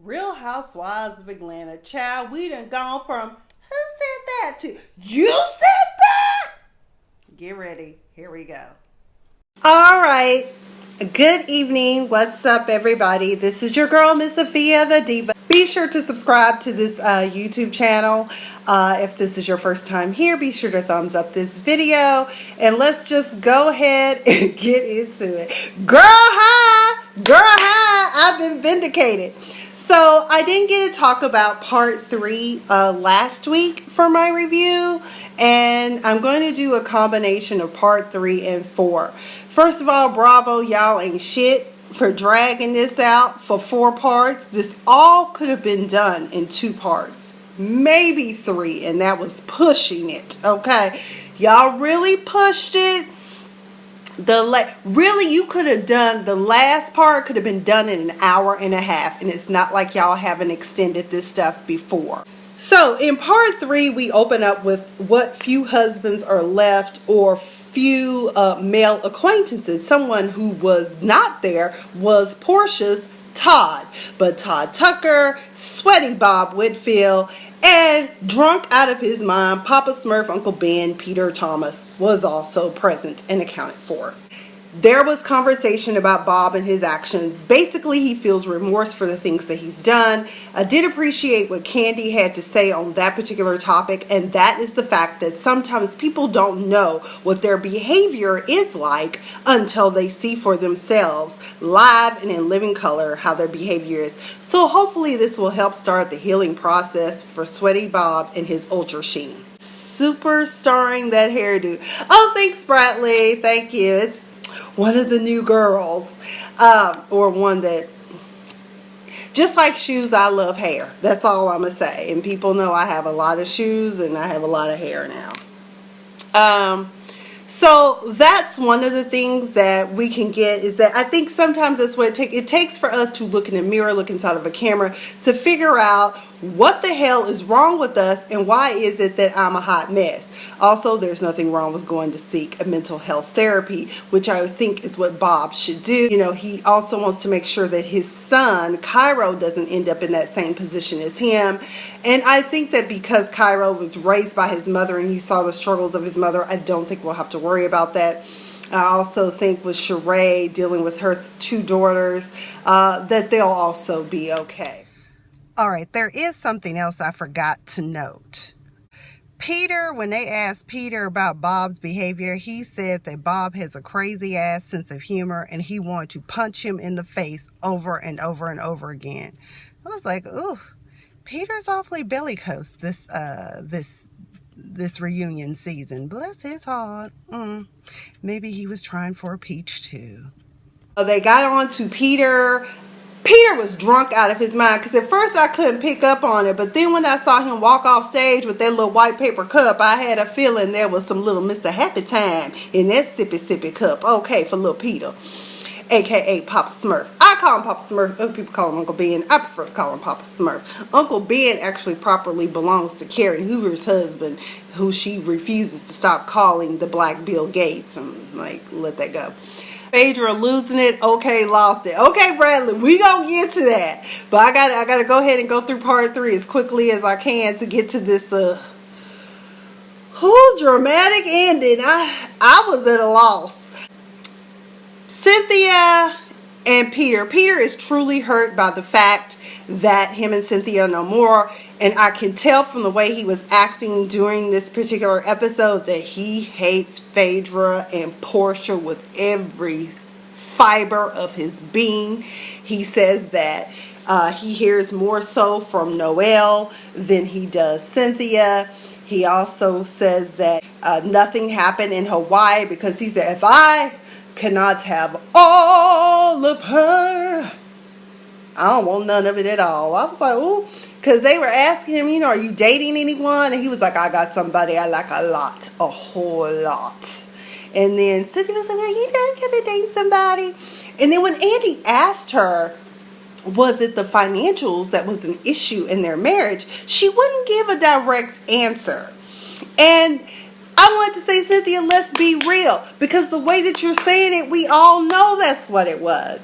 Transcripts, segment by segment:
Real Housewives of Atlanta. Child, we done gone from who said that to you said that? Get ready. Here we go. All right. Good evening. What's up, everybody? This is your girl, Miss Sophia the Diva. Be sure to subscribe to this YouTube channel. If this is your first time here, be sure to thumbs up this video. And let's just go ahead and get into it. Girl, hi! Girl, hi! I've been vindicated. So I didn't get to talk about part 3 last week for my review, and I'm going to do a combination of part 3 and 4. First of all, bravo, y'all ain't shit for dragging this out for 4 parts. This all could have been done in 2 parts, maybe 3, and that was pushing it, okay? Y'all really pushed it. Really, you could have done the last part could have been done in an hour and a half, and it's not like y'all haven't extended this stuff before. So in part 3, we open up with what few husbands are left, or few male acquaintances. Someone who was not there was Portia's Todd, but Todd Tucker, Sweaty Bob Whitfield, and drunk out of his mind, Papa Smurf, Uncle Ben, Peter Thomas was also present and accounted for. There was conversation about Bob and his actions. Basically, he feels remorse for the things that he's done. I did appreciate what Candy had to say on that particular topic, and that is the fact that sometimes people don't know what their behavior is like until they see for themselves, live and in living color, how their behavior is. So hopefully this will help start the healing process for Sweaty Bob and his Ultra Sheen. Super starring that hairdo. Oh, thanks, Bradley. Thank you. It's one of the new girls, or one that, just like shoes, I love hair. That's all I'm gonna say. And people know I have a lot of shoes and I have a lot of hair now. So that's one of the things that we can get, is that I think sometimes that's what it takes for us to look in the mirror, look inside of a camera, to figure out what the hell is wrong with us and why is it that I'm a hot mess. Also, there's nothing wrong with going to seek a mental health therapy, which I think is what Bob should do. You know, he also wants to make sure that his son, Cairo, doesn't end up in that same position as him. And I think that because Cairo was raised by his mother and he saw the struggles of his mother, I don't think we'll have to worry about that. I also think with Sheree dealing with her 2 daughters, that they'll also be okay. All right, there is something else I forgot to note. Peter, when they asked Peter about Bob's behavior, he said that Bob has a crazy ass sense of humor and he wanted to punch him in the face over and over and over again. I was like, ooh, Peter's awfully bellicose this reunion season. Bless his heart. Maybe he was trying for a peach too. They got on to Peter. Peter was drunk out of his mind, because at first I couldn't pick up on it, but then when I saw him walk off stage with that little white paper cup, I had a feeling there was some little Mr. Happy Time in that sippy cup. Okay, for little Peter, aka Papa Smurf. I call him Papa Smurf. Other people call him Uncle Ben. I prefer to call him Papa Smurf. Uncle Ben actually properly belongs to Karen Hoover's husband, who she refuses to stop calling the Black Bill Gates. I'm like, let that go. Phaedra losing it. Okay, lost it. Okay, Bradley, we gonna get to that. But I gotta go ahead and go through part 3 as quickly as I can to get to this dramatic ending. I was at a loss. Cynthia and Peter. Peter is truly hurt by the fact that him and Cynthia are no more, and I can tell from the way he was acting during this particular episode that he hates Phaedra and Portia with every fiber of his being. He says that he hears more so from Noelle than he does Cynthia. He also says that nothing happened in Hawaii, because he said, if I cannot have all of her, I don't want none of it at all. I was like, ooh, because they were asking him, you know, are you dating anyone? And he was like, I got somebody I like a lot, a whole lot. And then Cynthia was like, well, you don't have to date somebody. And then when Andy asked her, was it the financials that was an issue in their marriage, she wouldn't give a direct answer. And I wanted to say, Cynthia, let's be real, because the way that you're saying it, we all know that's what it was.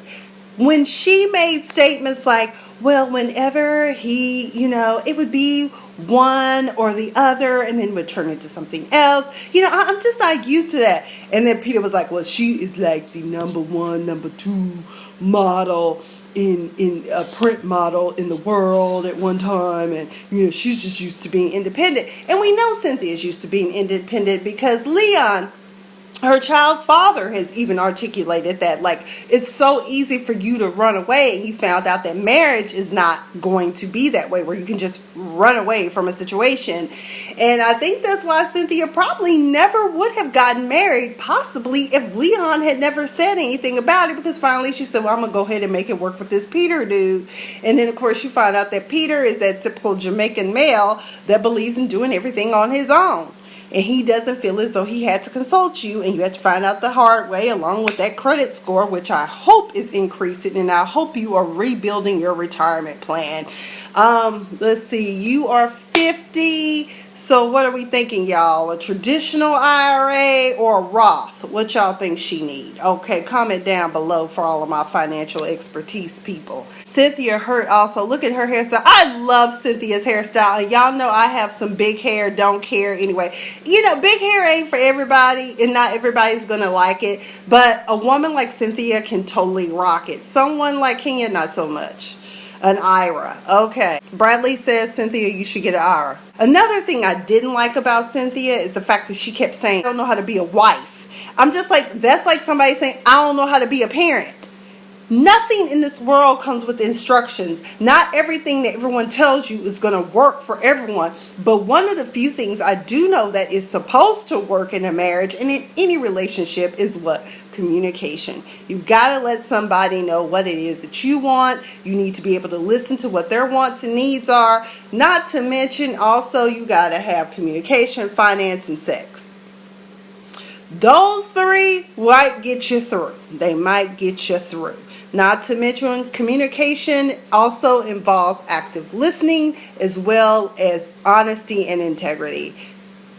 When she made statements like, well, whenever he, it would be one or the other and then would turn into something else. I'm just not used to that. And then Peter was like, well, she is like the number one, number two model in a print model in the world at one time, and she's just used to being independent. And we know Cynthia's used to being independent because Leon, her child's father, has even articulated that, like, it's so easy for you to run away, and you found out that marriage is not going to be that way, where you can just run away from a situation. And I think that's why Cynthia probably never would have gotten married, possibly, if Leon had never said anything about it, because finally she said, well, I'm gonna go ahead and make it work with this Peter dude. And then of course you find out that Peter is that typical Jamaican male that believes in doing everything on his own. And he doesn't feel as though he had to consult you, and you had to find out the hard way, along with that credit score, which I hope is increasing, and I hope you are rebuilding your retirement plan. Let's see, you are 50. So what are we thinking, y'all? A traditional IRA or a Roth? What y'all think she need? Okay, comment down below for all of my financial expertise people. Cynthia Hurt also, look at her hairstyle. I love Cynthia's hairstyle, and y'all know I have some big hair, don't care anyway. Big hair ain't for everybody, and not everybody's gonna like it, but a woman like Cynthia can totally rock it. Someone like Kenya, not so much. An IRA. Okay. Bradley says, Cynthia, you should get an IRA. Another thing I didn't like about Cynthia is the fact that she kept saying, I don't know how to be a wife. I'm just like, that's like somebody saying, I don't know how to be a parent. Nothing in this world comes with instructions. Not everything that everyone tells you is going to work for everyone. But one of the few things I do know that is supposed to work in a marriage and in any relationship is what? Communication. You've got to let somebody know what it is that you want. You need to be able to listen to what their wants and needs are. Not to mention also you got to have communication, finance, and sex. Those three might get you through. They might get you through. Not to mention communication also involves active listening as well as honesty and integrity.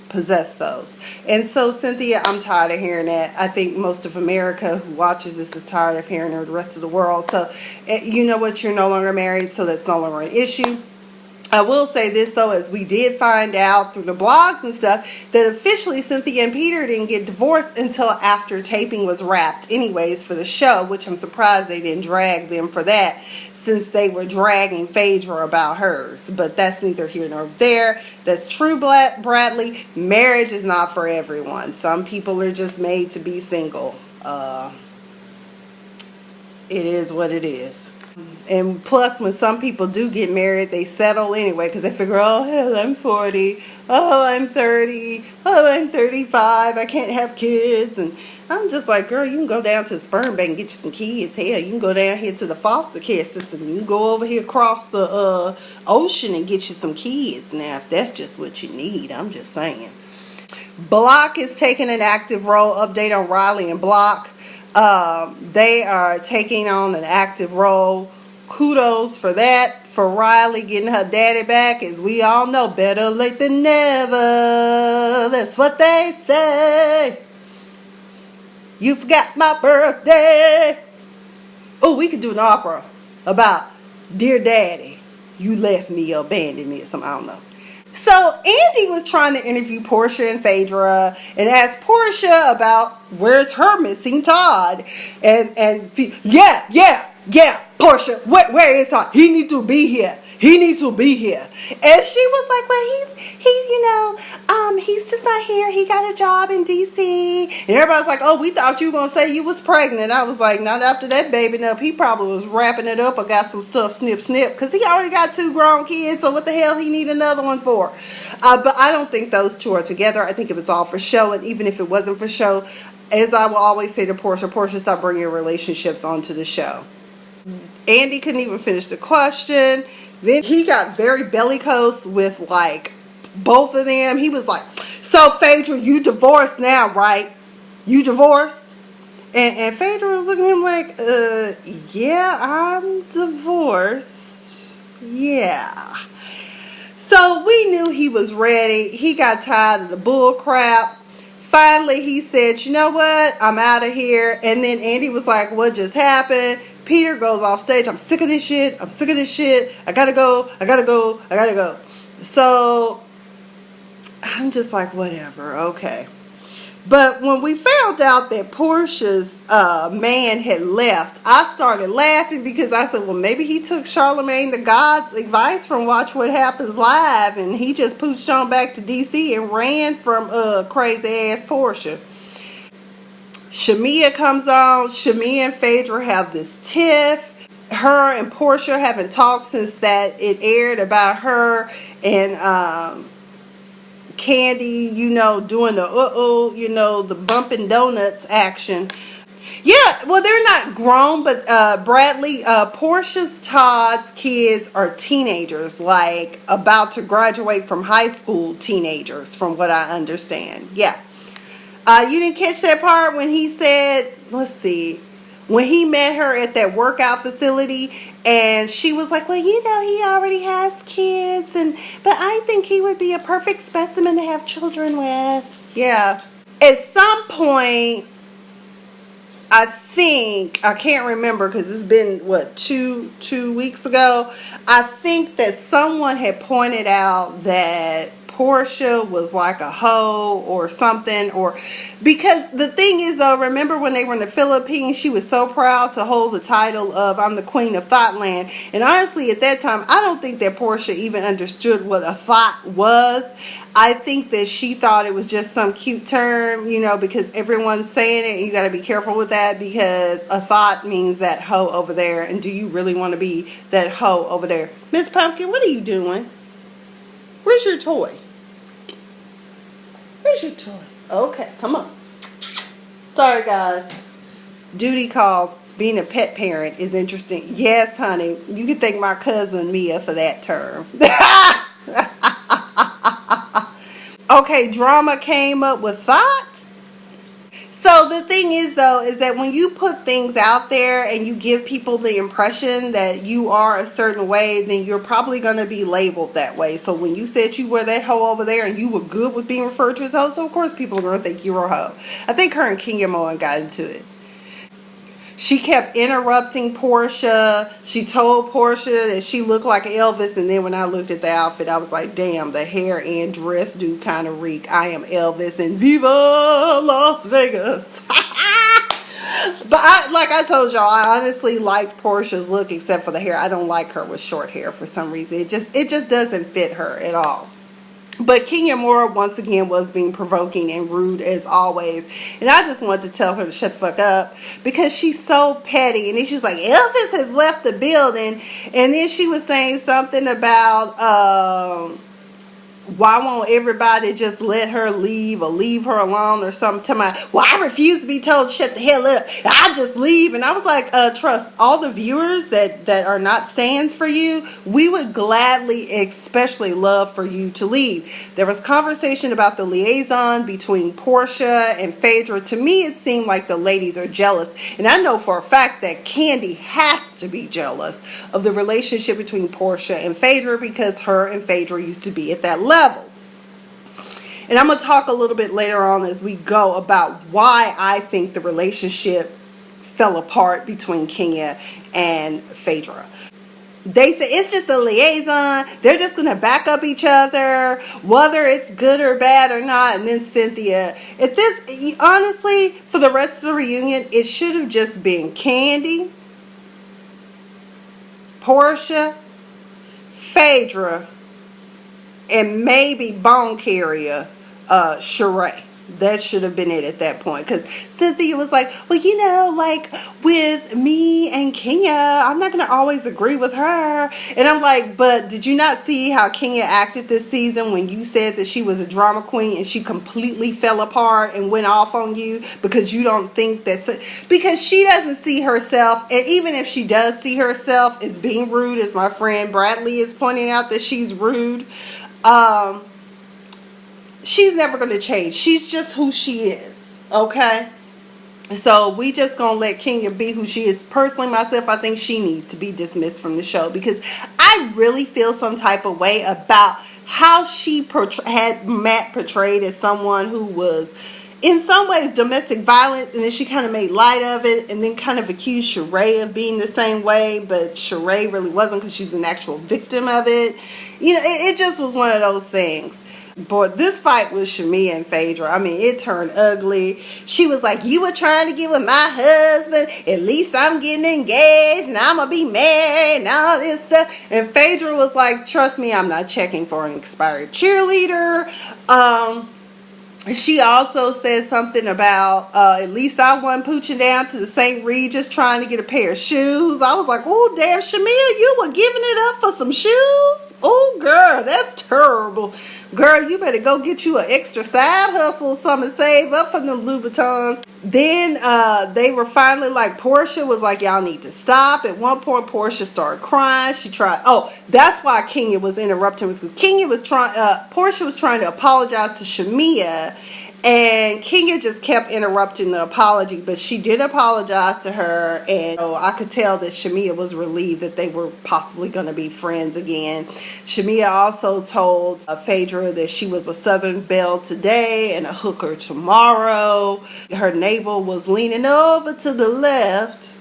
Possess those. And so, Cynthia, I'm tired of hearing that. I think most of America who watches this is tired of hearing it, or the rest of the world. So, you know what? You're no longer married, so that's no longer an issue. I will say this, though, as we did find out through the blogs and stuff, that officially Cynthia and Peter didn't get divorced until after taping was wrapped anyways for the show, which I'm surprised they didn't drag them for that, since they were dragging Phaedra about hers. But that's neither here nor there. That's true, Bradley. Marriage is not for everyone. Some people are just made to be single. It is what it is. And plus, when some people do get married, they settle anyway because they figure, oh, hell, I'm 40. Oh, I'm 30. Oh, I'm 35. I can't have kids. And I'm just like, girl, you can go down to the sperm bank and get you some kids. Hell, you can go down here to the foster care system. You can go over here across the ocean and get you some kids. Now, if that's just what you need, I'm just saying. Block is taking an active role. Update on Riley and Block. They are taking on an active role. Kudos for that. For Riley getting her daddy back, as we all know, better late than never. That's what they say. You forgot my birthday. Oh, we could do an opera about Dear Daddy, you left me, abandoned me, or something, I don't know. So Andy was trying to interview Portia and Phaedra and ask Portia about where's her missing Todd. And yeah, Portia, where is Todd? He need to be here. He needs to be here. And she was like, well, he's just not here. He got a job in D.C. And everybody's like, oh, we thought you were going to say you was pregnant. I was like, not after that baby. No, he probably was wrapping it up or got some stuff snip. Because he already got 2 grown kids. So what the hell he need another one for? But I don't think those two are together. I think it was all for show. And even if it wasn't for show, as I will always say to Portia, stop bringing relationships onto the show. Andy couldn't even finish the question. Then he got very bellicose with like both of them. He was like, so Phaedra, you divorced now, right? You divorced? And Phaedra was looking at him like, yeah, I'm divorced. Yeah. So we knew he was ready. He got tired of the bull crap. Finally, he said, you know what? I'm out of here. And then Andy was like, what just happened? Peter goes off stage. I'm sick of this shit. I'm sick of this shit. I gotta go. I gotta go. I gotta go. So I'm just like, whatever. Okay. But when we found out that Portia's man had left, I started laughing because I said, well, maybe he took Charlemagne the God's advice from Watch What Happens Live, and he just pooched on back to D.C. and ran from crazy-ass Portia. Shamia comes on. Shamia and Phaedra have this tiff. Her and Portia haven't talked since that it aired about her and Candy, doing the the bumping donuts action. Yeah, well, they're not grown, but Bradley, Portia's Todd's kids are teenagers, like about to graduate from high school teenagers, from what I understand. Yeah. You didn't catch that part when he said, let's see, when he met her at that workout facility, and she was like, well, he already has kids, but I think he would be a perfect specimen to have children with. Yeah. At some point, I can't remember because it's been, two weeks ago. I think that someone had pointed out that Portia was like a hoe or something, because the thing is though, remember when they were in the Philippines, she was so proud to hold the title of I'm the queen of Thoughtland, and honestly at that time I don't think that Portia even understood what a thought was. I think that she thought it was just some cute term, because everyone's saying it, and you got to be careful with that, because a thought means that hoe over there, and do you really want to be that hoe over there? Miss Pumpkin, what are you doing? Where's your toy? Where's your toy? Okay, come on. Sorry, guys. Duty calls. Being a pet parent is interesting. Yes, honey. You can thank my cousin Mia for that term. Okay, drama came up with thought. So the thing is, though, is that when you put things out there and you give people the impression that you are a certain way, then you're probably going to be labeled that way. So when you said you were that hoe over there and you were good with being referred to as hoe, so of course people are going to think you were a hoe. I think her and Kenya Moen got into it. She kept interrupting Portia. She told Portia that she looked like Elvis. And then when I looked at the outfit, I was like, damn, the hair and dress do kind of reek. I am Elvis and Viva Las Vegas. But like I told y'all, I honestly liked Portia's look except for the hair. I don't like her with short hair for some reason. It just doesn't fit her at all. But Kenya Moore, once again, was being provoking and rude as always. And I just wanted to tell her to shut the fuck up because she's so petty. And then she's like, Elvis has left the building. And then she was saying something about why won't everybody just let her leave or leave her alone or something to well, I refuse to be told to shut the hell up. I just leave. And I was like, trust all the viewers that are not stands for you. We would gladly, especially love for you to leave. There was conversation about the liaison between Portia and Phaedra. To me, it seemed like the ladies are jealous. And I know for a fact that Candy has to be jealous of the relationship between Portia and Phaedra because her and Phaedra used to be at that level. And I'm going to talk a little bit later on as we go about why I think the relationship fell apart between Kenya and Phaedra. They say it's just a liaison. They're just going to back up each other, whether it's good or bad or not. And then Cynthia, honestly, for the rest of the reunion, it should have just been Candy, Portia, Phaedra, and maybe Bone Carrier, Sheree. That should have been it at that point. Because Cynthia was like, well, like with me and Kenya, I'm not going to always agree with her. And I'm like, but did you not see how Kenya acted this season when you said that she was a drama queen and she completely fell apart and went off on you because you don't think because she doesn't see herself. And even if she does see herself as being rude, as my friend Bradley is pointing out that she's rude, she's never going to change. She's just who she is. Okay? So we just going to let Kenya be who she is. Personally, myself, I think she needs to be dismissed from the show because I really feel some type of way about how she had Matt portrayed as someone who was in some ways domestic violence, and then she kind of made light of it and then kind of accused Sheree of being the same way, but Sheree really wasn't because she's an actual victim of it. You know, it just was one of those things. But this fight with Shamia and Phaedra, I mean, it turned ugly. She was like, you were trying to get with my husband. At least I'm getting engaged and I'm going to be married and all this stuff. And Phaedra was like, trust me, I'm not checking for an expired cheerleader. She also said something about, at least I wasn't pooching down to the St. Regis trying to get a pair of shoes. I was like, oh, damn, Shamia, you were giving it up for some shoes? Oh, girl, that's terrible. Girl, you better go get you an extra side hustle or something, save up for them Louboutins. Then they were finally like, Portia was like, y'all need to stop. At one point, Portia started crying. She tried, that's why Kenya was interrupting. Portia was trying to apologize to Shamia, and Kenya just kept interrupting the apology, but she did apologize to her, and I could tell that Shamia was relieved that they were possibly going to be friends again. Shamia also told Phaedra that she was a Southern belle today and a hooker tomorrow. Her navel was leaning over to the left,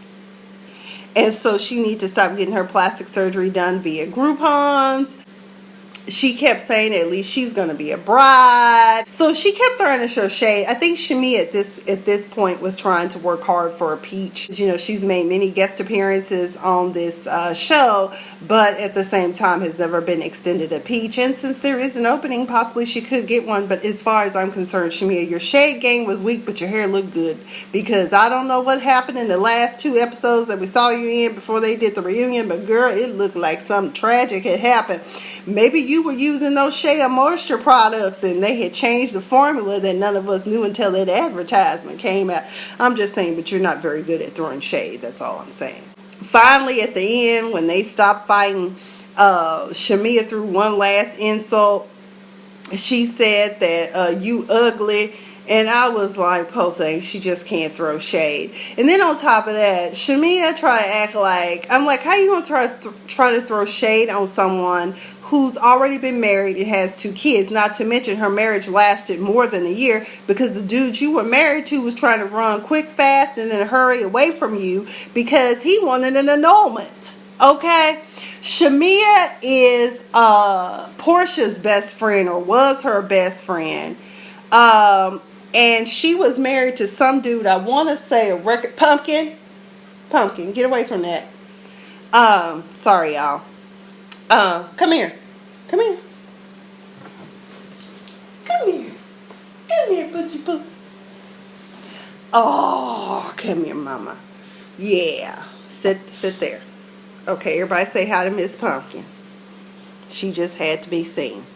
and so she needs to stop getting her plastic surgery done via Groupons. She kept saying at least she's going to be a bride. So she kept throwing her shade. I think Shamia at this point was trying to work hard for a peach. You know, she's made many guest appearances on this show, but at the same time has never been extended a peach. And since there is an opening, possibly she could get one. But as far as I'm concerned, Shamia, your shade game was weak, but your hair looked good. Because I don't know what happened in the last 2 episodes that we saw you in before they did the reunion, but girl, it looked like something tragic had happened. Maybe you were using those Shea Moisture products and they had changed the formula that none of us knew until that advertisement came out. I'm just saying, but you're not very good at throwing shade. That's all I'm saying. Finally, at the end, when they stopped fighting, Shamia threw one last insult. She said that you ugly. And I was like, poor thing, she just can't throw shade. And then on top of that, Shamia tried to act like, I'm like, how you going to try to throw shade on someone who's already been married and has 2 kids? Not to mention her marriage lasted more than a year because the dude you were married to was trying to run quick, fast, and in a hurry away from you because he wanted an annulment. Okay? Shamia is Portia's best friend, or was her best friend. And she was married to some dude, I want to say a record, Pumpkin, get away from that. Sorry, y'all. Come here, Butchie Poo. Oh, come here, mama. Yeah, sit there. Okay, everybody say hi to Miss Pumpkin. She just had to be seen.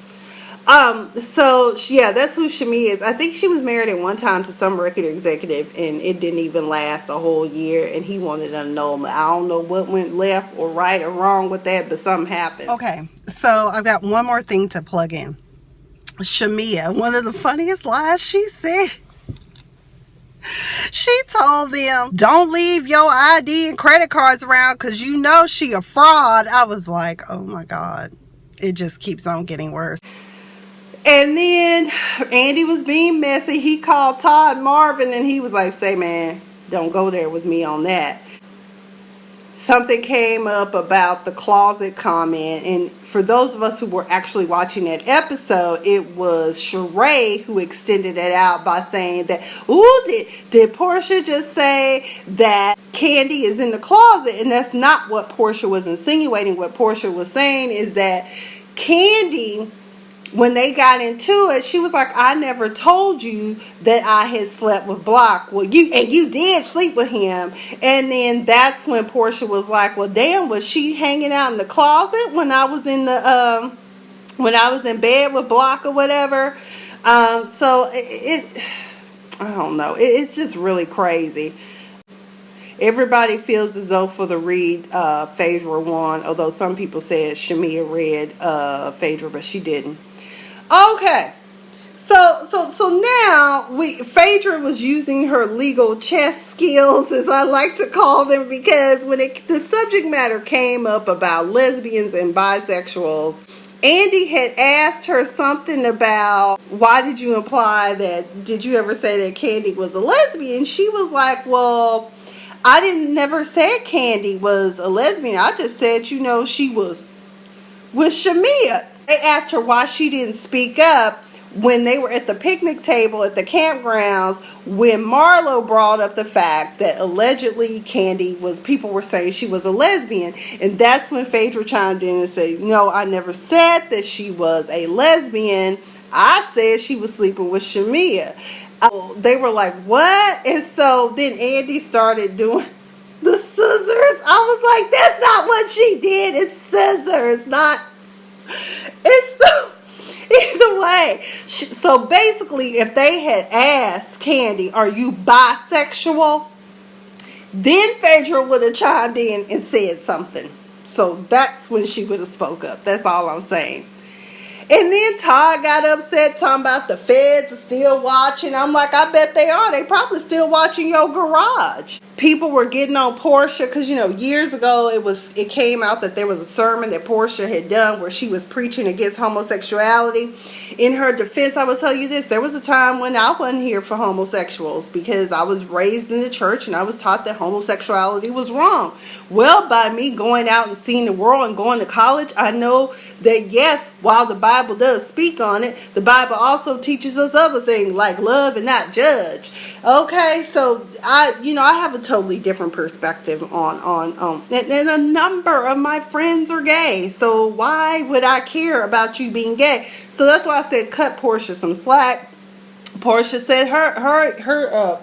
So yeah, that's who Shamia is. I think she was married at one time to some record executive and it didn't even last a whole year and he wanted an annulment. I don't know what went left or right or wrong with that, but something happened. Okay, so I've got one more thing to plug in. Shamia, one of the funniest lies she said. She told them, don't leave your ID and credit cards around because you know she a fraud. I was like, oh my God, it just keeps on getting worse. And then Andy was being messy. He called Todd Marvin and he was like, say, man, don't go there with me on that. Something came up about the closet comment. And for those of us who were actually watching that episode, it was Sheree who extended it out by saying that, ooh, did Portia just say that Candy is in the closet? And that's not what Portia was insinuating. What Portia was saying is that Candy, when they got into it, she was like, I never told you that I had slept with Block. Well, you did sleep with him. And then that's when Portia was like, well, damn, was she hanging out in the closet when I was in bed with Block or whatever? So I don't know. It's just really crazy. Everybody feels as though for the read, Phaedra won, although some people said Shamia read Phaedra, but she didn't. Okay, so now Phaedra was using her legal chess skills, as I like to call them, because when the subject matter came up about lesbians and bisexuals, Andy had asked her something about, why did you imply that, did you ever say that Candy was a lesbian? She was like, well, I didn't never said Candy was a lesbian. I just said, she was with Shamia. They asked her why she didn't speak up when they were at the picnic table at the campgrounds when Marlo brought up the fact that allegedly people were saying she was a lesbian. And that's when Phaedra chimed in and said, no, I never said that she was a lesbian. I said she was sleeping with Shamia. They were like, what? And so then Andy started doing the scissors. I was like, that's not what she did. It's scissors, not. It's so. Either way. So basically, if they had asked Candy, are you bisexual? Then Phaedra would have chimed in and said something. So that's when she would have spoke up. That's all I'm saying. And then Todd got upset talking about the feds are still watching. I'm like, I bet they are. They probably still watching your garage. People were getting on Portia because, years ago it came out that there was a sermon that Portia had done where she was preaching against homosexuality. In her defense, I will tell you this. There was a time when I wasn't here for homosexuals because I was raised in the church and I was taught that homosexuality was wrong. Well, by me going out and seeing the world and going to college, I know that yes, while the Bible does speak on it, the Bible also teaches us other things like love and not judge. Okay, so I have a totally different perspective on and a number of my friends are gay. So why would I care about you being gay? So that's why I said cut Portia some slack. Portia said her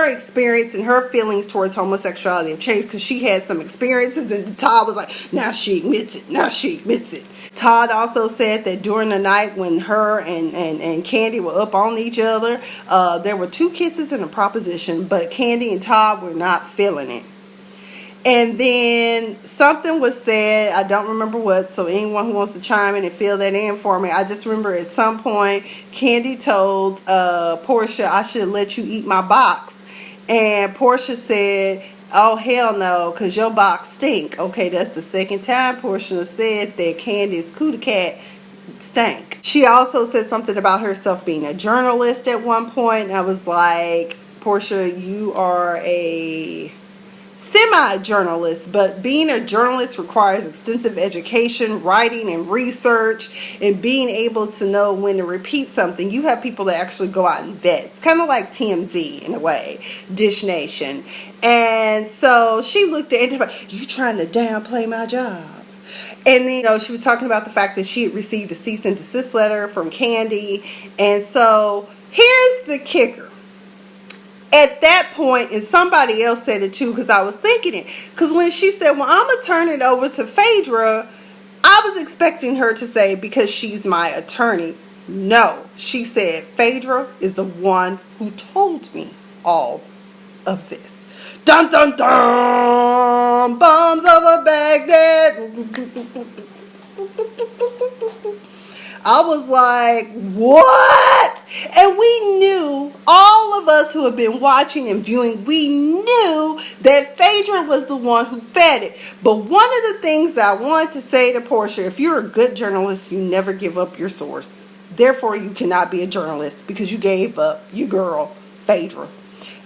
experience and her feelings towards homosexuality have changed because she had some experiences, and Todd was like, now she admits it. Todd also said that during the night when her and Candy were up on each other, there were 2 kisses and a proposition, but Candy and Todd were not feeling it. And then something was said, I don't remember what, so anyone who wants to chime in and fill that in for me. I just remember at some point, Candy told Portia, I should let you eat my box. And Portia said, oh, hell no, because your box stink. Okay, that's the second time Portia said that Candy's cootie cat stank. She also said something about herself being a journalist at one point. I was like, Portia, you are a semi-journalist, but being a journalist requires extensive education, writing, and research, and being able to know when to repeat something. You have people that actually go out and vet. It's kind of like TMZ in a way, Dish Nation. And so she looked at Andy, you trying to downplay my job. And then, she was talking about the fact that she had received a cease and desist letter from Candy. And so here's the kicker. At that point, and somebody else said it too, because I was thinking it. Because when she said, well, I'm going to turn it over to Phaedra, I was expecting her to say, because she's my attorney. No, she said, Phaedra is the one who told me all of this. Dun, dun, dun! Bombs over Baghdad. I was like, what? And we knew, all of us who have been watching and viewing, we knew that Phaedra was the one who fed it. But one of the things that I wanted to say to Portia, if you're a good journalist, you never give up your source. Therefore, you cannot be a journalist because you gave up your girl, Phaedra.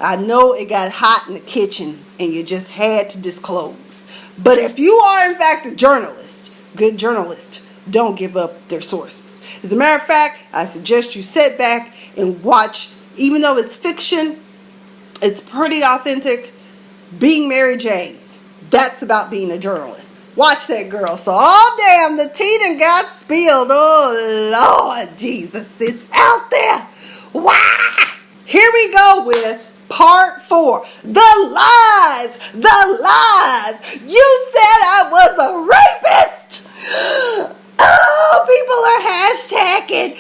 I know it got hot in the kitchen and you just had to disclose. But if you are, in fact, a journalist, good journalist, don't give up their sources. As a matter of fact, I suggest you sit back and watch, even though it's fiction, it's pretty authentic. Being Mary Jane, that's about being a journalist. Watch that girl. So, oh damn, the tea done got spilled. Oh Lord Jesus, it's out there. Wow. Here we go with part 4. The lies. You said I was a rapist. Oh, people are hashtagging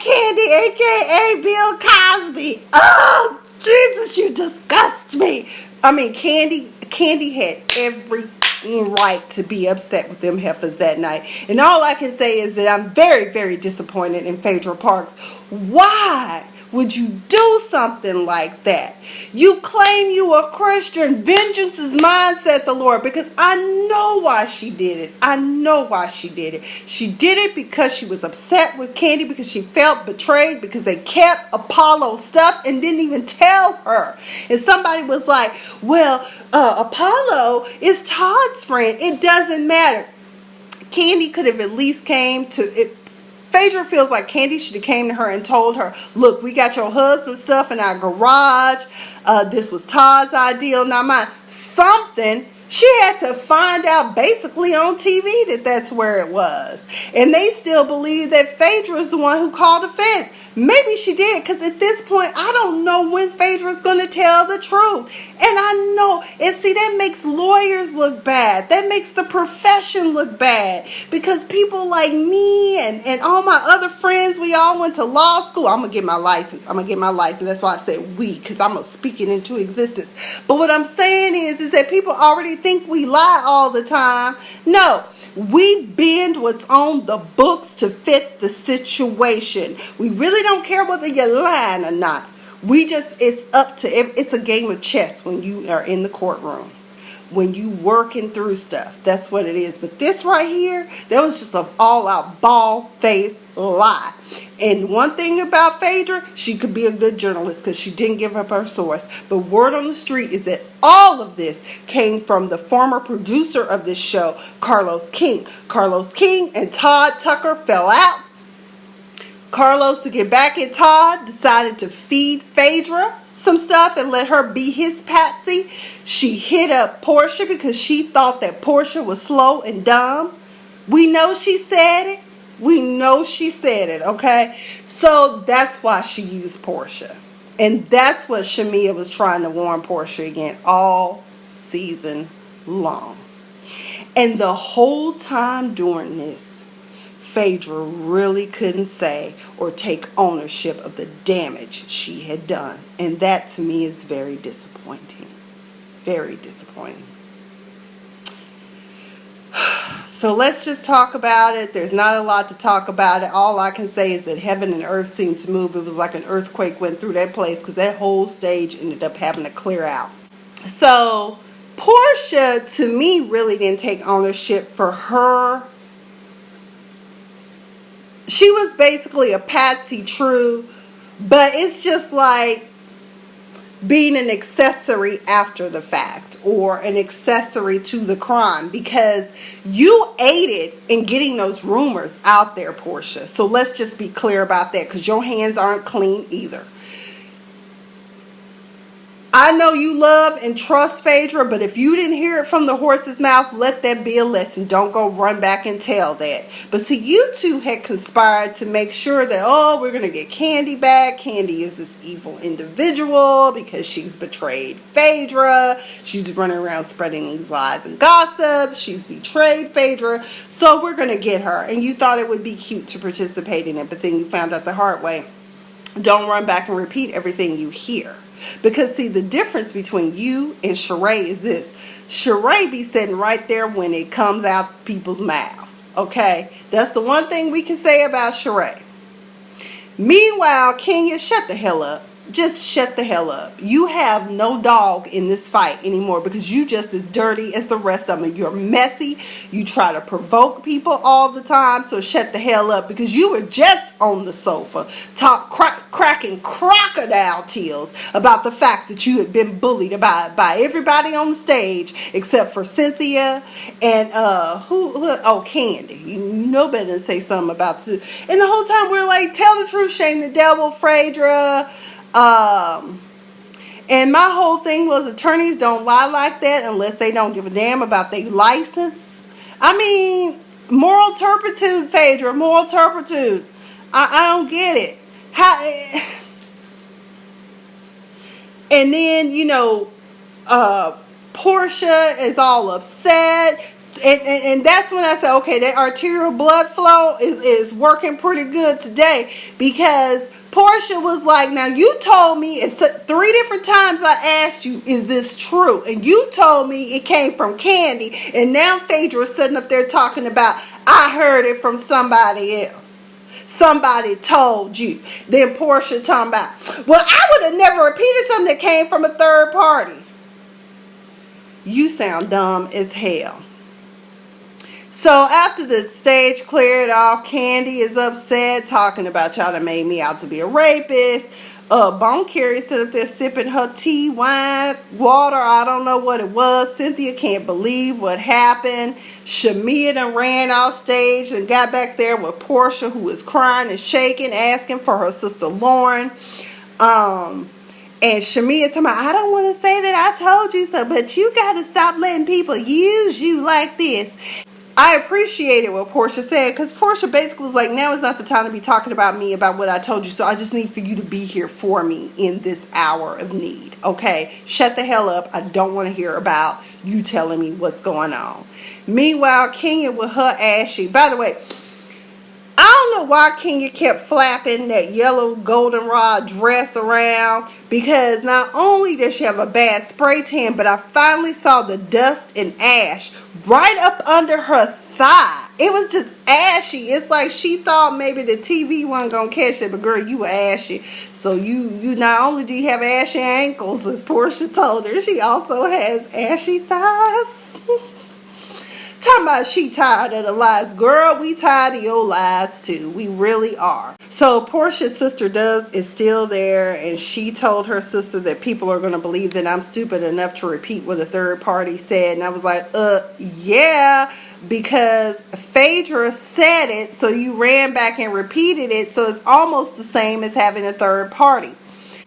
Candy, aka Bill Cosby. Oh, Jesus, you disgust me. I mean, Candy had every right to be upset with them heifers that night. And all I can say is that I'm very, very disappointed in Phaedra Parks. Why would you do something like that? You claim you a Christian. Vengeance is mine, said the Lord, because I know why she did it. I know why she did it. She did it because she was upset with Candy, because she felt betrayed, because they kept Apollo stuff and didn't even tell her. And somebody was like, well, Apollo is Todd's friend. It doesn't matter. Candy could have at least came to it. Phaedra feels like Candy should have came to her and told her, look, we got your husband's stuff in our garage. This was Todd's idea, not mine. Something. She had to find out basically on TV that that's where it was. And they still believe that Phaedra is the one who called the feds. Maybe she did, because at this point, I don't know when Phaedra is going to tell the truth. And I know, and see, that makes lawyers look bad. That makes the profession look bad. Because people like me and all my other friends, we all went to law school. I'm going to get my license. That's why I said we, because I'm going to speak it into existence. But what I'm saying is that people already think we lie all the time. No. We bend what's on the books to fit the situation. We really don't care whether you're lying or not. It's a game of chess when you are in the courtroom. When you working through stuff. That's what it is. But this right here, that was just an all-out bald-faced lie. And one thing about Phaedra, she could be a good journalist because she didn't give up her source. But word on the street is that all of this came from the former producer of this show, Carlos King. Carlos King and Todd Tucker fell out. Carlos, to get back at Todd, decided to feed Phaedra some stuff and let her be his patsy. She hit up Portia because she thought that Portia was slow and dumb. We know she said it. Okay? So that's why she used Portia. And that's what Shamia was trying to warn Portia again all season long. And the whole time during this, Phaedra really couldn't say or take ownership of the damage she had done. And that to me is very disappointing. Very disappointing. So let's just talk about it. There's not a lot to talk about it. All I can say is that heaven and earth seemed to move. It was like an earthquake went through that place because that whole stage ended up having to clear out. So Portia, to me, really didn't take ownership for her. She was basically a patsy true, but it's just like being an accessory after the fact or an accessory to the crime because you aided in getting those rumors out there, Portia. So let's just be clear about that because your hands aren't clean either. I know you love and trust Phaedra, but if you didn't hear it from the horse's mouth, let that be a lesson. Don't go run back and tell that. But see, you two had conspired to make sure that, we're going to get Candy back. Candy is this evil individual because she's betrayed Phaedra. She's running around spreading these lies and gossips. She's betrayed Phaedra. So we're going to get her. And you thought it would be cute to participate in it, but then you found out the hard way. Don't run back and repeat everything you hear. Because, see, the difference between you and Sheree is this. Sheree be sitting right there when it comes out people's mouths. Okay? That's the one thing we can say about Sheree. Meanwhile, Kenya, shut the hell up. Just shut the hell up. You have no dog in this fight anymore because you just as dirty as the rest of them. You're messy. You try to provoke people all the time. So shut the hell up because you were just on the sofa cracking crocodile tears about the fact that you had been bullied by everybody on the stage except for Cynthia and Candy. You know better than say something about it. And the whole time we're like, tell the truth, shame the devil, Phaedra. And my whole thing was attorneys don't lie like that unless they don't give a damn about their license. I mean, moral turpitude, Phaedra, moral turpitude. I don't get it. How? And then, Portia is all upset. And that's when I said, okay, that arterial blood flow is working pretty good today because Portia was like, now you told me, it's 3 different times I asked you, is this true? And you told me it came from Candy. And now Phaedra is sitting up there talking about, I heard it from somebody else. Somebody told you. Then Portia talking about, well, I would have never repeated something that came from a third party. You sound dumb as hell. So after the stage cleared off, Candy is upset, talking about y'all that made me out to be a rapist. Bone Carrie sitting up there sipping her tea, wine, water, I don't know what it was. Cynthia can't believe what happened. Shamia done ran off stage and got back there with Portia, who was crying and shaking, asking for her sister Lauren. And Shamia talking about, I don't want to say that I told you so, but you got to stop letting people use you like this. I appreciated what Portia said, because Portia basically was like, now is not the time to be talking about me, about what I told you, so I just need for you to be here for me in this hour of need, okay? Shut the hell up. I don't want to hear about you telling me what's going on. Meanwhile, Kenya with her ashy. By the way, I don't know why Kenya kept flapping that yellow goldenrod dress around, because not only does she have a bad spray tan, but I finally saw the dust and ash right up under her thigh. It was just ashy. It's like she thought maybe the TV wasn't going to catch it, but girl, you were ashy. So you not only do you have ashy ankles, as Portia told her, she also has ashy thighs. Talking about she tired of the lies. Girl, we tired of your lies too. We really are. So Portia's sister is still there, and she told her sister that people are going to believe that I'm stupid enough to repeat what a third party said. And I was like, yeah, because Phaedra said it, so you ran back and repeated it. So it's almost the same as having a third party.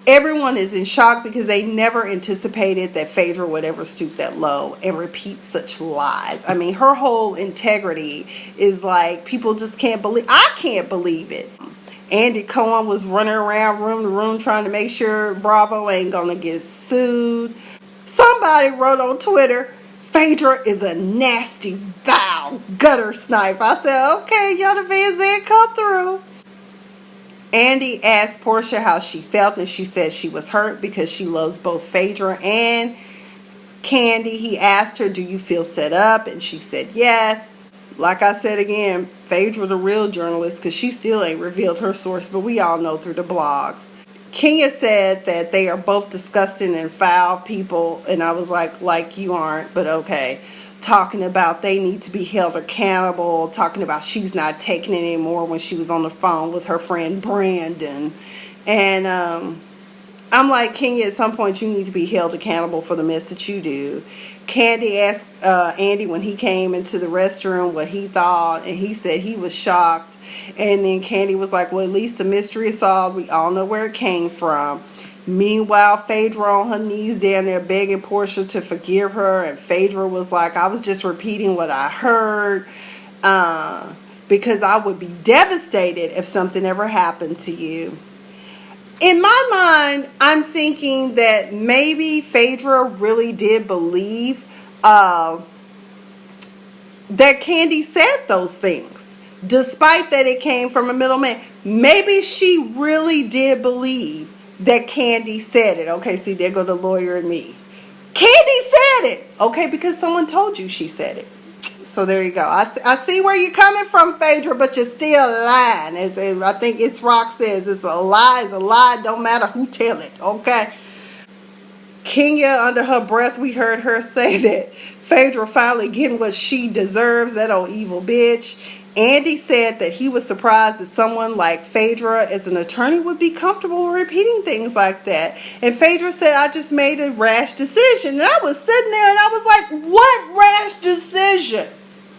Everyone is in shock because they never anticipated that Phaedra would ever stoop that low and repeat such lies. I mean, her whole integrity is like, people just can't believe. I can't believe it. Andy Cohen was running around room to room trying to make sure Bravo ain't gonna get sued. Somebody wrote on Twitter, Phaedra is a nasty, foul gutter snipe. I said, okay, y'all, the Van Zandt come through. Andy asked Portia how she felt, and she said she was hurt because she loves both Phaedra and Candy. He asked her, do you feel set up? And she said yes. Like I said again, Phaedra the real journalist, because she still ain't revealed her source, but we all know through the blogs. Kenya said that they are both disgusting and foul people, and I was like you aren't, but okay. Talking about they need to be held accountable, talking about she's not taking it anymore when she was on the phone with her friend Brandon. And I'm like, Kenya, at some point you need to be held accountable for the mess that you do. Candy asked Andy when he came into the restroom what he thought, and he said he was shocked. And then Candy was like, well, at least the mystery is solved. We all know where it came from. Meanwhile, Phaedra on her knees down there begging Portia to forgive her. And Phaedra was like, I was just repeating what I heard because I would be devastated if something ever happened to you. In my mind, I'm thinking that maybe Phaedra really did believe that Candy said those things, despite that it came from a middleman. Maybe she really did believe that Candy said it. Okay, see, there go the lawyer and me. Candy said it. Okay, because someone told you she said it. So there you go. I see where you're coming from, Phaedra, but you're still lying. I think it's Rock says, it's a lie, don't matter who tell it, okay? Kenya, under her breath, we heard her say that Phaedra finally getting what she deserves, that old evil bitch. Andy said that he was surprised that someone like Phaedra as an attorney would be comfortable repeating things like that. And Phaedra said, I just made a rash decision. And I was sitting there and I was like, what rash decision?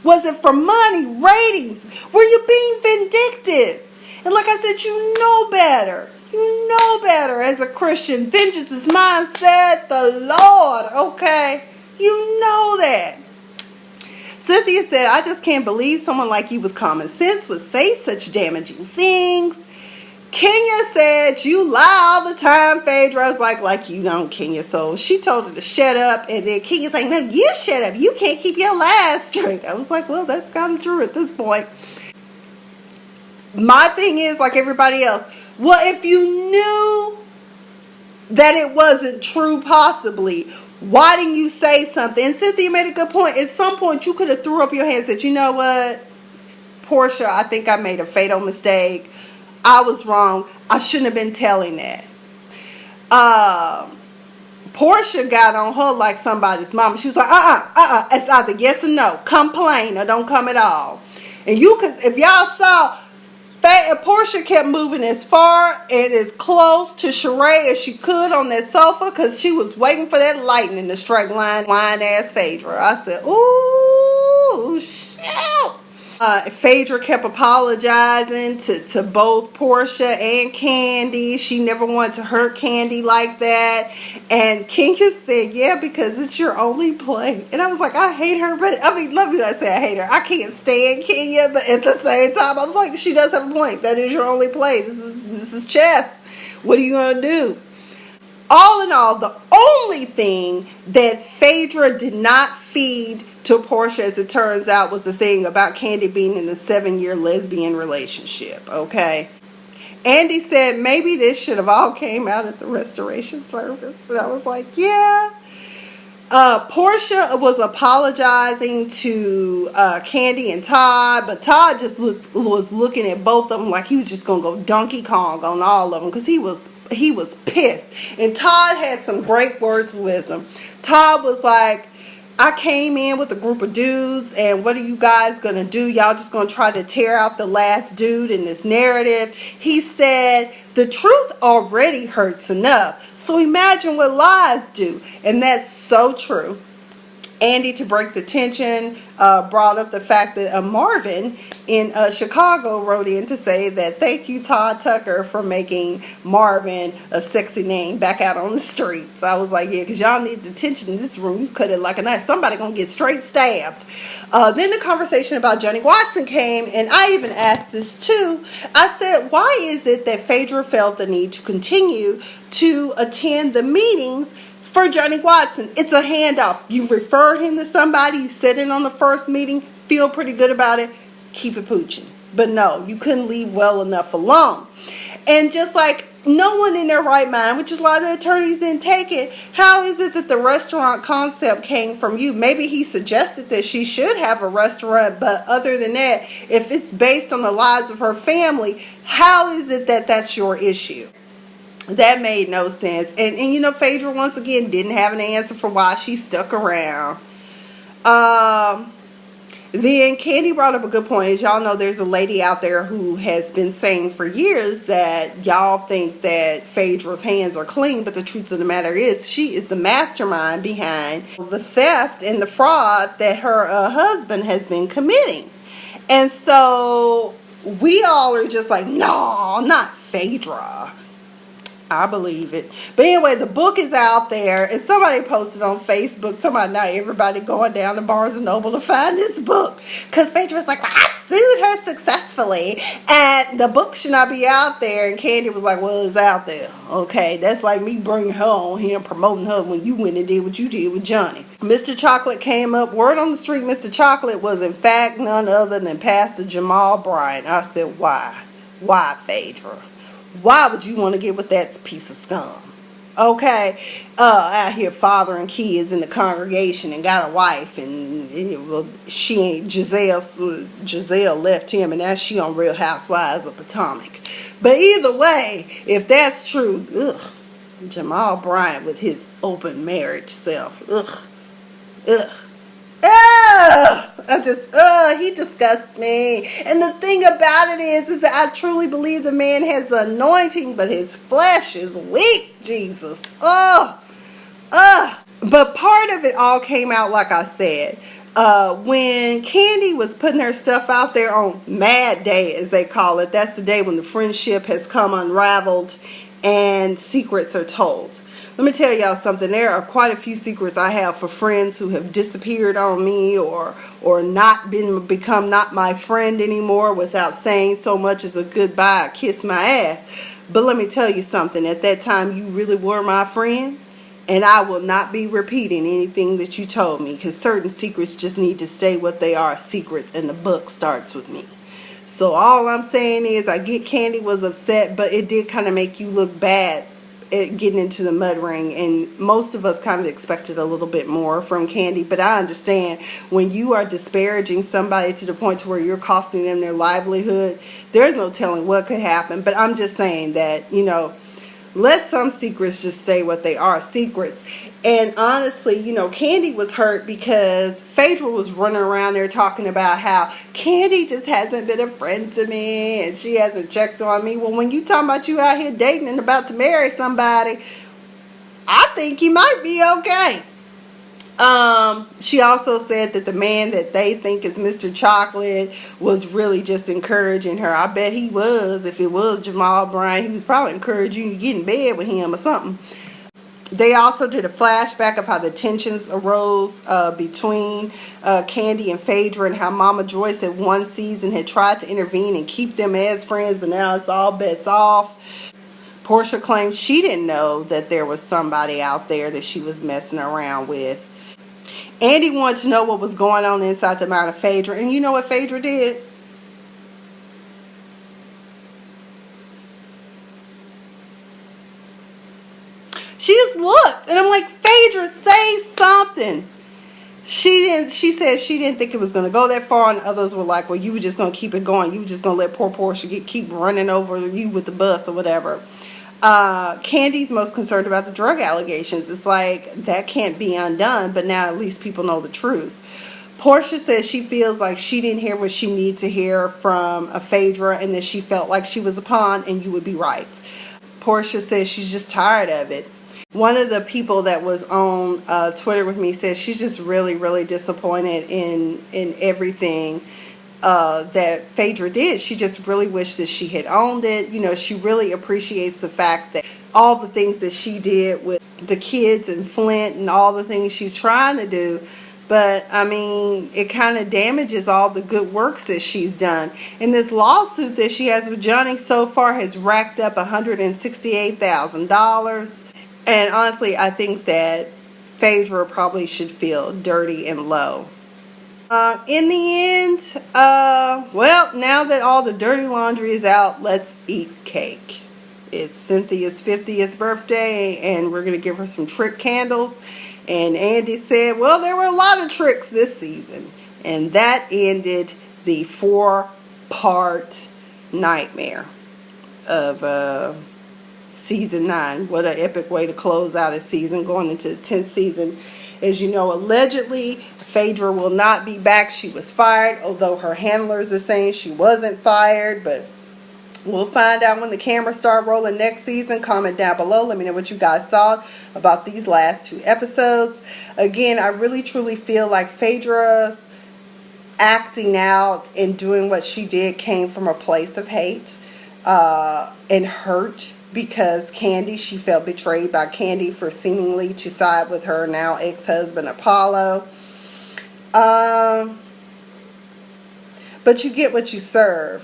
Was it for money, ratings? Were you being vindictive? And like I said, you know better. You know better as a Christian. Vengeance is mine, said the Lord. Okay? You know that. Cynthia said, I just can't believe someone like you with common sense would say such damaging things. Kenya said, you lie all the time, Phaedra. I was like you don't, Kenya. So she told her to shut up. And then Kenya's like, no, you shut up. You can't keep your lies straight. I was like, well, that's kind of true at this point. My thing is, like everybody else, well, if you knew that it wasn't true, possibly, why didn't you say something? And Cynthia made a good point. At some point, you could have threw up your hands and said, you know what, Portia, I think I made a fatal mistake. I was wrong. I shouldn't have been telling that. Portia got on her like somebody's mama. She was like, it's either yes or no. Come plain or don't come at all. And you could, if y'all saw, Portia kept moving as far and as close to Sheree as she could on that sofa because she was waiting for that lightning to strike line ass Phaedra. I said, ooh, shoot. Phaedra kept apologizing to both Portia and Candy. She never wanted to hurt Candy like that. And Kenya said, yeah, because it's your only play. And I was like, I hate her. But I mean, let me not say I hate her. I can't stand Kenya. But at the same time, I was like, she does have a point. That is your only play. This is chess. What are you going to do? All in all, the only thing that Phaedra did not feed to Portia, as it turns out, was the thing about Candy being in a 7-year lesbian relationship, okay? Andy said maybe this should have all came out at the restoration service. And I was like, yeah. Portia was apologizing to Candy and Todd, but Todd just was looking at both of them like he was just going to go Donkey Kong on all of them because he was pissed. And Todd had some great words of wisdom. Todd was like, I came in with a group of dudes, and what are you guys going to do? Y'all just going to try to tear out the last dude in this narrative? He said, the truth already hurts enough. So imagine what lies do. And that's so true. Andy, to break the tension, brought up the fact that Marvin in Chicago wrote in to say that thank you, Todd Tucker, for making Marvin a sexy name back out on the streets. I was like, yeah, because y'all need the tension in this room. You cut it like a knife. Somebody going to get straight stabbed. Then the conversation about Johnny Watson came, and I even asked this too. I said, why is it that Phaedra felt the need to continue to attend the meetings for Johnny Watson? It's a handoff. You've referred him to somebody. You said it on the first meeting. Feel pretty good about it. Keep it pooching. But no, you couldn't leave well enough alone. And just like no one in their right mind, which is why the attorneys didn't take it, how is it that the restaurant concept came from you? Maybe he suggested that she should have a restaurant, but other than that, if it's based on the lives of her family, how is it that that's your issue? That made no sense. And you know, Phaedra once again didn't have an answer for why she stuck around. Then Candy brought up a good point. As y'all know, there's a lady out there who has been saying for years that y'all think that Phaedra's hands are clean, but the truth of the matter is she is the mastermind behind the theft and the fraud that her husband has been committing. And so we all are just like, no, not Phaedra. I believe it. But anyway, the book is out there, and somebody posted on Facebook talking about now everybody going down to Barnes and Noble to find this book because Phaedra was like, well, I sued her successfully and the book should not be out there. And Candy was like, well, it's out there. Okay, that's like me bringing her on here and promoting her when you went and did what you did with Johnny. Mr. Chocolate came up. Word on the street, Mr. Chocolate was in fact none other than Pastor Jamal Bryant. I said, why? Why, Phaedra? Why would you want to get with that piece of scum? Okay, out here fathering kids in the congregation and got a wife, and well, she ain't Giselle left him, and now she on Real Housewives of Potomac. But either way, if that's true, Jamal Bryant with his open marriage self, he disgusts me. And the thing about it is that I truly believe the man has the anointing, but his flesh is weak, Jesus. But part of it all came out, like I said, when Candy was putting her stuff out there on Mad Day, as they call it. That's the day when the friendship has come unraveled and secrets are told. Let me tell y'all something. There are quite a few secrets I have for friends who have disappeared on me or become not my friend anymore without saying so much as a goodbye, kiss my ass. But let me tell you something. At that time, you really were my friend. And I will not be repeating anything that you told me, because certain secrets just need to stay what they are, secrets, and the book starts with me. So all I'm saying is I get Candy was upset, but it did kind of make you look bad getting into the mud ring, and most of us kind of expected a little bit more from Kandi. But I understand when you are disparaging somebody to the point to where you're costing them their livelihood, there's no telling what could happen. But I'm just saying that, let some secrets just stay what they are, secrets. And honestly, Kandi was hurt because Phaedra was running around there talking about how Kandi just hasn't been a friend to me and she hasn't checked on me. Well, when you talking about you out here dating and about to marry somebody, I think you might be okay. She also said that the man that they think is Mr. Chocolate was really just encouraging her. I bet he was. If it was Jamal Bryant, he was probably encouraging you to get in bed with him or something. They also did a flashback of how the tensions arose between Kandi and Phaedra, and how Mama Joyce at one season had tried to intervene and keep them as friends, but now it's all bets off. Portia claimed she didn't know that there was somebody out there that she was messing around with. Andy wanted to know what was going on inside the mind of Phaedra, and you know what Phaedra did? She just looked, and I'm like, Phaedra, say something. She said she didn't think it was going to go that far, and others were like, well, you were just going to keep it going. You were just going to let poor Portia keep running over you with the bus or whatever. Candy's most concerned about the drug allegations. It's like, that can't be undone, but now at least people know the truth. Portia says she feels like she didn't hear what she needed to hear from a Phaedra, and that she felt like she was a pawn, and you would be right. Portia says she's just tired of it. One of the people that was on Twitter with me said she's just really, really disappointed in everything that Phaedra did. She just really wished that she had owned it. She really appreciates the fact that all the things that she did with the kids and Flint and all the things she's trying to do. But, I mean, it kind of damages all the good works that she's done. And this lawsuit that she has with Johnny so far has racked up $168,000. And honestly, I think that Phaedra probably should feel dirty and low. In the end, well, now that all the dirty laundry is out, let's eat cake. It's Cynthia's 50th birthday, and we're going to give her some trick candles. And Andy said, well, there were a lot of tricks this season. And that ended the 4-part nightmare of season 9. What an epic way to close out a season, going into the 10th season. As you know, allegedly, Phaedra will not be back. She was fired, although her handlers are saying she wasn't fired. But we'll find out when the cameras start rolling next season. Comment down below. Let me know what you guys thought about these last 2 episodes. Again, I really, truly feel like Phaedra's acting out and doing what she did came from a place of hate and hurt. Because she felt betrayed by Kandi for seemingly to side with her now ex-husband Apollo. But you get what you serve.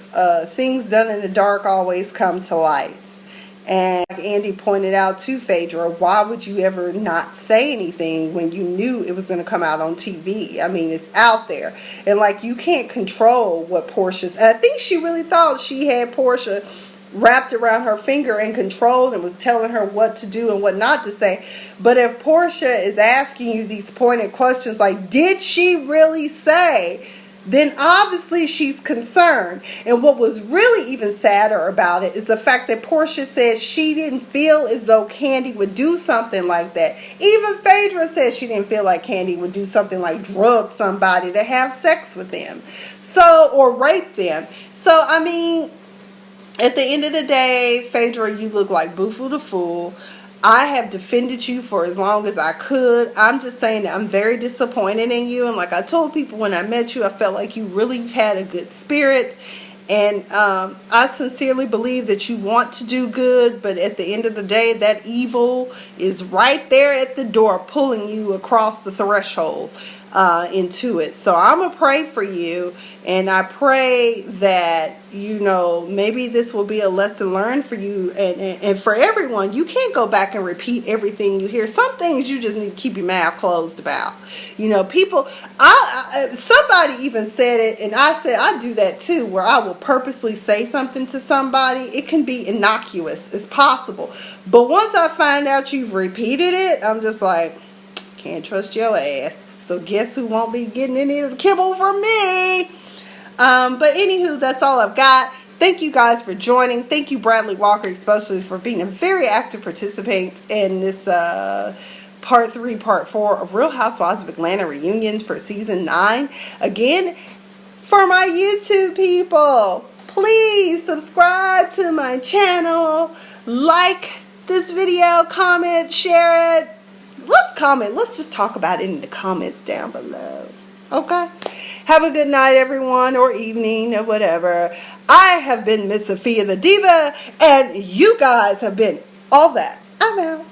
Things done in the dark always come to light. And like Andy pointed out to Phaedra, why would you ever not say anything when you knew it was going to come out on TV? I mean, it's out there. And like, you can't control what Portia's... And I think she really thought she had Portia wrapped around her finger and controlled and was telling her what to do and what not to say. But if Portia is asking you these pointed questions like, did she really say, then obviously she's concerned. And what was really even sadder about it is the fact that Portia says she didn't feel as though Kandi would do something like that. Even Phaedra says she didn't feel like Kandi would do something like drug somebody to have sex with them. Or rape them. So, I mean, at the end of the day, Phaedra, you look like Boo-Foo the Fool. I have defended you for as long as I could. I'm just saying that I'm very disappointed in you. And like I told people when I met you, I felt like you really had a good spirit. And I sincerely believe that you want to do good. But at the end of the day, that evil is right there at the door, pulling you across the threshold. into it. So I'm going to pray for you, and I pray that, maybe this will be a lesson learned for you and for everyone. You can't go back and repeat everything you hear. Some things you just need to keep your mouth closed about. People, somebody even said it, and I said I do that too, where I will purposely say something to somebody. It can be innocuous. It's possible. But once I find out you've repeated it, I'm just like, can't trust your ass. So guess who won't be getting any of the kibble from me? But anywho, that's all I've got. Thank you guys for joining. Thank you, Bradley Walker, especially for being a very active participant in this part 3, part 4 of Real Housewives of Atlanta reunions for season 9. Again, for my YouTube people, please subscribe to my channel, like this video, comment, share it. Let's comment. Let's just talk about it in the comments down below. Okay? Have a good night, everyone, or evening, or whatever. I have been Miss Sophia the Diva, and you guys have been all that. I'm out.